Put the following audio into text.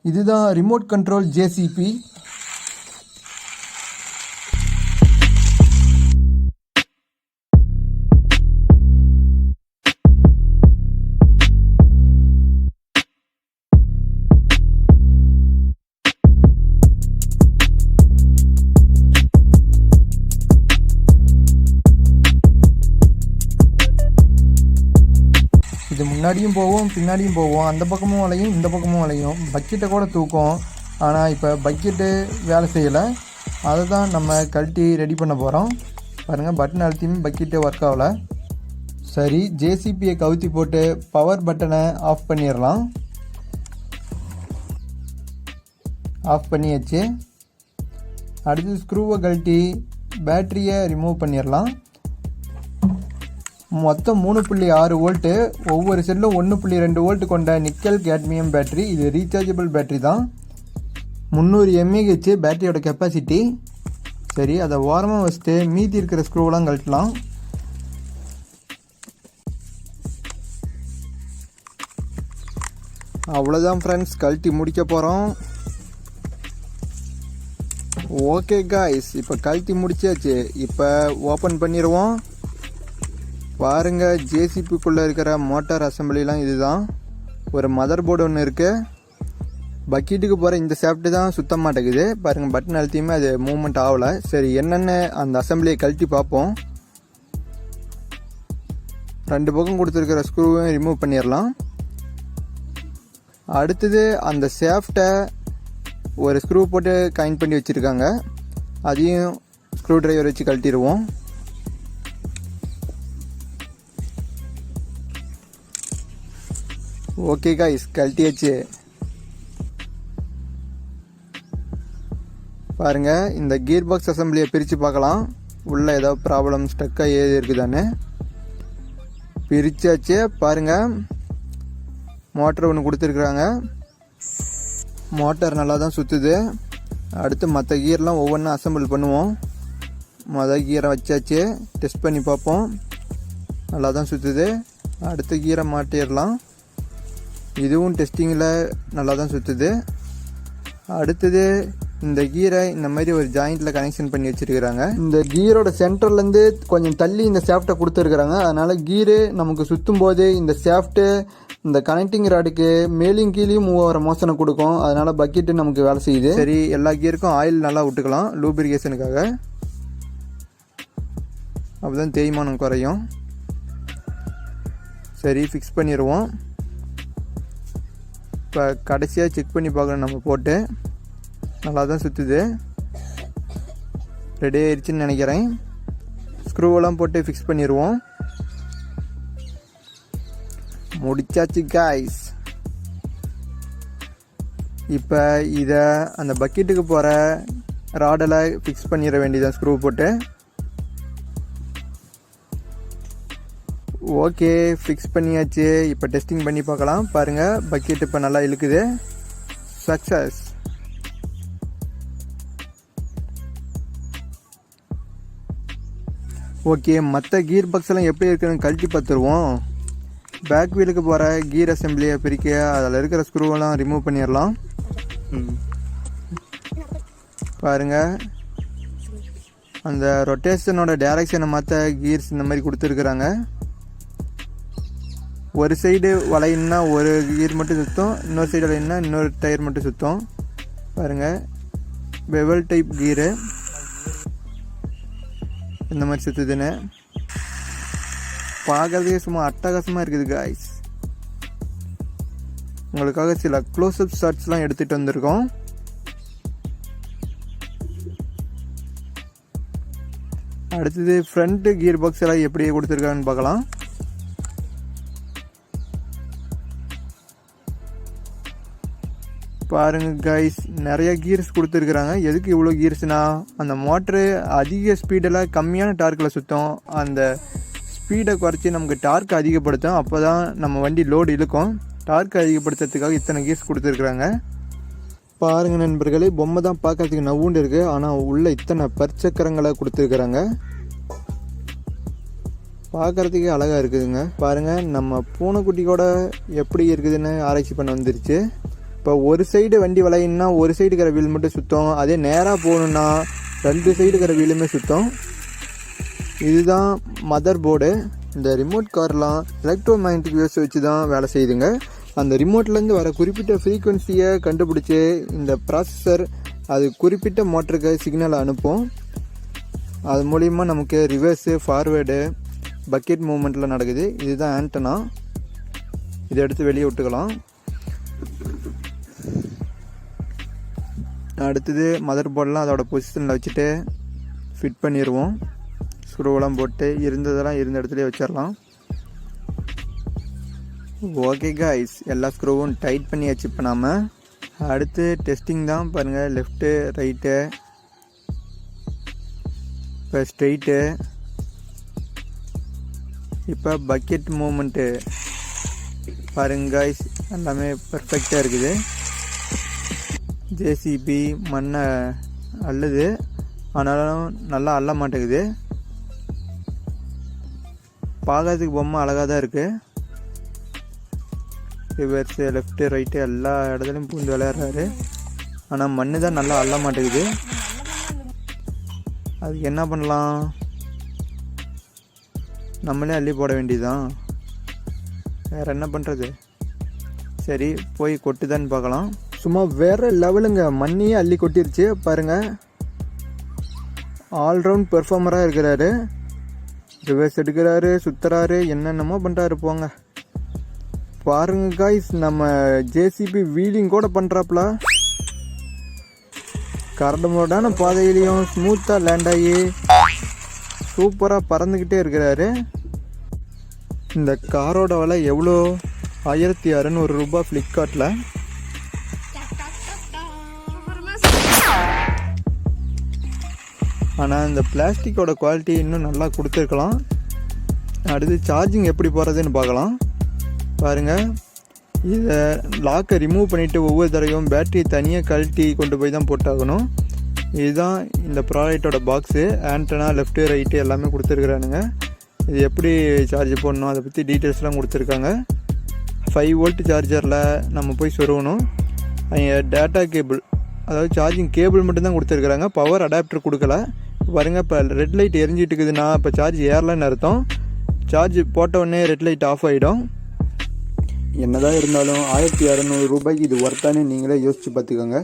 இதுதான் remote control JCB. இது முன்னாடியும் போவோம் பின்னாடியும் போவோம், அந்த பக்கமும் வளையும் இந்த பக்கமும் வளையும், பக்கெட்டை கூட தூக்கும். ஆனால் இப்போ பக்கெட்டு வேலை செய்யலை, அதை தான் நம்ம கழட்டி ரெடி பண்ண போகிறோம். பாருங்கள், பட்டன் அழுத்தியுமே பக்கெட்டே ஒர்க் ஆகலை. சரி, ஜேசிபியை கவுத்தி போட்டு பவர் பட்டனை ஆஃப் பண்ணிடலாம். ஆஃப் பண்ணியாச்சு. அடுத்து ஸ்க்ரூவை கழட்டி பேட்டரியை ரிமூவ் பண்ணிடலாம். மொத்தம் 3.6 வோல்ட்டு, ஒவ்வொரு செல்லும் 1.2 வோல்ட் கொண்ட நிக்கல் கேட்மியம் பேட்டரி. இது ரீசார்ஜபிள் பேட்டரி தான். 300 mAh பேட்டரியோட கெப்பாசிட்டி. சரி, அதை ஓரமாக வச்சுட்டு மீதி இருக்கிற ஸ்க்ரூவெலாம் கழட்டலாம். அவ்வளோதான் ஃப்ரெண்ட்ஸ், கழட்டி முடிக்க போகிறோம். ஓகே காய்ஸ், இப்போ கழட்டி முடிச்சாச்சு. இப்போ ஓப்பன் பண்ணிடுவோம். பாருங்க, ஜேசிபிக்குள்ளே இருக்கிற மோட்டார் அசம்பிளிலாம் இதுதான். ஒரு மதர் போர்டு ஒன்று இருக்குது. பக்கெட்டுக்கு போகிற இந்த சேஃப்ட்டு தான் சுத்த மாட்டேங்குது. பாருங்கள், பட்டன் அழுத்தியுமே அது மூவ்மெண்ட் ஆகலை. சரி, என்னென்ன அந்த அசம்பிளியை கழட்டி பார்ப்போம். 2 பக்கம் கொடுத்துருக்கிற ஸ்க்ரூவையும் ரிமூவ் பண்ணிடலாம். அடுத்தது அந்த சேஃப்டை ஒரு ஸ்க்ரூ போட்டு கனெக்ட் பண்ணி வச்சுருக்காங்க, அதையும் ஸ்க்ரூ டிரைவர் வச்சு கழட்டிடுவோம். Okay guys, கழட்டியாச்சு. பாருங்கள், இந்த கியர் பாக்ஸ் அசம்பிளியை பிரித்து பார்க்கலாம். உள்ளே ஏதாவது ப்ராப்ளம் ஸ்டக்காக ஏது இருக்குதானே. பிரித்தாச்சு. பாருங்கள், மோட்டர் ஒன்று கொடுத்துருக்குறாங்க. மோட்டார் நல்லா தான் சுற்றுது. அடுத்து மற்ற கியர்லாம் ஒவ்வொன்றா அசம்பிள் பண்ணுவோம். மொதல் கியரை வச்சாச்சு, டெஸ்ட் பண்ணி பார்ப்போம். நல்லா தான் சுற்றுது. அடுத்த கியரை மாட்டிடலாம். இதுவும் டெஸ்டிங்கில் நல்லா தான் சுற்றுது. அடுத்தது இந்த கீரை இந்த மாதிரி ஒரு ஜாயிண்டில் கனெக்ஷன் பண்ணி வச்சுருக்கிறாங்க. இந்த கீரோட சென்டர்லேருந்து கொஞ்சம் தள்ளி இந்த சேஃப்டை கொடுத்துருக்குறாங்க. அதனால் கீரு நமக்கு சுற்றும் போது இந்த சேஃப்ட்டு இந்த கனெக்டிங் ராடுக்கு மேலும் கீழேயும் மூவ் ஆகிற மோசனை கொடுக்கும். அதனால் பக்கெட்டு நமக்கு வேலை செய்யுது. சரி, எல்லா கீருக்கும் ஆயில் நல்லா விட்டுக்கலாம் லூப்ரிகேஷனுக்காக. அப்போ தான் தேய்மானம் குறையும். சரி, ஃபிக்ஸ் பண்ணிடுவோம். இப்போ கடைசியாக செக் பண்ணி பார்க்கணும். நம்ம போட்டு நல்லா தான் சுற்றுது. ரெடி ஆயிடுச்சுன்னு நினைக்கிறேன். ஸ்க்ரூவெல்லாம் போட்டு ஃபிக்ஸ் பண்ணிடுவோம். முடிச்சாச்சு காய்ஸ். இப்போ இதை அந்த பக்கெட்டுக்கு போகிற ராடில் ஃபிக்ஸ் பண்ணிட வேண்டியதான் ஸ்க்ரூ போட்டு. ஓகே, ஃபிக்ஸ் பண்ணியாச்சு. இப்போ டெஸ்டிங் பண்ணி பார்க்கலாம். பாருங்கள், பக்கெட் இப்போ நல்லா இழுக்குது. சக்ஸஸ். ஓகே, மற்ற கீர் பாக்ஸ் எல்லாம் எப்படி இருக்குன்னு கழட்டி பார்த்துருவோம். பேக் வீலுக்கு போகிற கீர் அசம்பிளியை பிரிக்க அதில் இருக்கிற ஸ்க்ரூவெல்லாம் ரிமூவ் பண்ணிடலாம். பாருங்கள், அந்த ரொட்டேஷனோட டைரக்ஷனை மாற்ற கீர்ஸ் இந்த மாதிரி கொடுத்துருக்குறாங்க. ஒரு சைடு வளையினா ஒரு கீர் மட்டும் சுற்றும், இன்னொரு சைடு வளையினா இன்னொரு டயர் மட்டும் சுற்றும். பாருங்கள், பெவல் டைப் கீரு இந்த மாதிரி சுற்றுதுன்னு பார்க்குறதுக்கே சும்மா அட்டகாசமாக இருக்குது காய்ஸ். உங்களுக்காக சில க்ளோஸ்அப் ஷாட்ஸ்லாம் எடுத்துகிட்டு வந்திருக்கோம். அடுத்தது ஃப்ரண்ட்டு கியர் பாக்ஸ் எல்லாம் எப்படி கொடுத்துருக்காங்கன்னு பார்க்கலாம். பாருங்கள் கைஸ், நிறைய கீர்ஸ் கொடுத்துருக்குறாங்க. எதுக்கு இவ்வளோ கீர்ஸ்னா, அந்த மோட்ரு அதிக ஸ்பீடில் கம்மியான டார்க்கில் சுற்றும். அந்த ஸ்பீடை குறைச்சி நமக்கு டார்க் அதிகப்படுத்தும். அப்போ தான் நம்ம வண்டி லோடு இழுக்கும். டார்க் அதிகப்படுத்துறதுக்காக இத்தனை கீர்ஸ் கொடுத்துருக்குறாங்க. பாருங்கள் நண்பர்களே, பொம்மை தான் பார்க்கறதுக்கு நவ்வுண்டு இருக்குது. ஆனால் உள்ளே இத்தனை பற்சக்கரங்களை கொடுத்துருக்குறாங்க. பார்க்குறதுக்கே அழகாக இருக்குதுங்க. பாருங்கள், நம்ம பூனைக்குட்டி கூட எப்படி இருக்குதுன்னு ஆராய்ச்சி பண்ண வந்துருச்சு. இப்போ ஒரு சைடு வண்டி வளையணுன்னா ஒரு சைடு இருக்கிற வீல் மட்டும் சுத்தம், அதே நேராக போகணுன்னா 2 சைடு இருக்கிற வீலுமே சுத்தம். இதுதான் மதர் போர்டு. இந்த ரிமோட் கார்லாம் எலக்ட்ரோ மேக்னட்டிக் வேவ்ஸ் வச்சு தான் வேலை செய்யுதுங்க. அந்த ரிமோட்லேருந்து வர குறிப்பிட்ட ஃப்ரீக்குவன்சியை கண்டுபிடிச்சி இந்த ப்ராசஸர் அது குறிப்பிட்ட மோட்டருக்கு சிக்னலை அனுப்பும். அது மூலிமா நமக்கு ரிவர்ஸு ஃபார்வேர்டு பக்கெட் மூவ்மெண்ட்டில் நடக்குது. இதுதான் ஆண்டனா. இதை எடுத்து வெளியே விட்டுக்கலாம். அடுத்தது மதர் போர்டெலாம் அதோட பொசிஷனில் வச்சுட்டு ஃபிட் பண்ணிடுவோம். ஸ்க்ரூவெல்லாம் போட்டு இருந்ததெல்லாம் இருந்த இடத்துலையே வச்சிடலாம். ஓகே காய்ஸ், எல்லா ஸ்க்ரூவும் டைட் பண்ணியாச்சு. இப்போ நாம் அடுத்து டெஸ்டிங் தான். பாருங்கள், லெஃப்ட்டு ரைட்டு, இப்போ ஸ்ட்ரெயிட்டு, இப்போ பக்கெட் மூமெண்ட்டு. பாருங்க காய்ஸ், எல்லாமே பர்ஃபெக்டாக இருக்குது. ஜேசிபி மண்ணை அள்ளுது, ஆனாலும் நல்லா அள்ள மாட்டேங்குது. பார்க்கறதுக்கு பொம்மை அழகாக தான் இருக்குது. ரிவர்ஸு லெஃப்ட்டு ரைட்டு எல்லா இடத்துலையும் பூந்து விளையாடுறாரு. ஆனால் மண்ணு தான் நல்லா அள்ள மாட்டேங்குது. அதுக்கு என்ன பண்ணலாம்? நம்மளே அள்ளி போட வேண்டியதுதான், வேறு என்ன பண்ணுறது? சரி, போய் கொட்டுதான்னு பார்க்கலாம். சும்மா வேறு லெவலுங்க, மண்ணையே அள்ளி கொட்டிருச்சு. பாருங்கள், ஆல்ரவுண்ட் பெர்ஃபார்மராக இருக்கிறாரு. ரிவர்ஸ் எடுக்கிறாரு, சுற்றுறாரு, என்னென்னமோ பண்ணுறாரு போங்க. பாருங்க காய்ஸ், நம்ம ஜேசிபி வீலிங் கூட பண்ணுறாப்புல. கரடுமுரடான பாதையிலையும் ஸ்மூத்தாக லேண்ட் ஆகி சூப்பராக பறந்துக்கிட்டே இருக்கிறாரு. இந்த காரோட விலை எவ்வளோ? 1600 ரூபாய் ஃப்ளிப்கார்ட்டில். ஆனால் இந்த பிளாஸ்டிக்கோட குவாலிட்டி இன்னும் நல்லா கொடுத்துருக்கலாம். அடுத்து சார்ஜிங் எப்படி போகிறதுன்னு பார்க்கலாம். பாருங்கள், இதை லாக்கை ரிமூவ் பண்ணிவிட்டு ஒவ்வொரு தடவையும் பேட்டரி தனியாக கழட்டி கொண்டு போய் தான் போட்டாகணும். இதுதான் இந்த ப்ராடக்டோட பாக்ஸு. ஆண்டனா லெஃப்ட்டு ரைட்டு எல்லாமே கொடுத்துருக்குறானுங்க. இது எப்படி சார்ஜ் போடணும் அதை பற்றி டீட்டெயில்ஸ்லாம் கொடுத்துருக்காங்க. 5 வோல்ட் சார்ஜரில் நம்ம போய் சொருகணும். அவங்க டேட்டா கேபிள், அதாவது சார்ஜிங் கேபிள் மட்டும்தான் கொடுத்துருக்குறாங்க, பவர் அடாப்டர் கொடுக்கல. பாருங்கள், இப்போ ரெட் லைட் எரிஞ்சிட்டு இருக்குதுன்னா இப்போ சார்ஜ் ஏறலன்னு அர்த்தம். சார்ஜ் போட்ட உடனே ரெட் லைட் ஆஃப் ஆகிடும். என்னதான் இருந்தாலும் 1600 ரூபாய்க்கு இது ஒர்த்தானு நீங்களே யோசித்து பார்த்துக்கோங்க.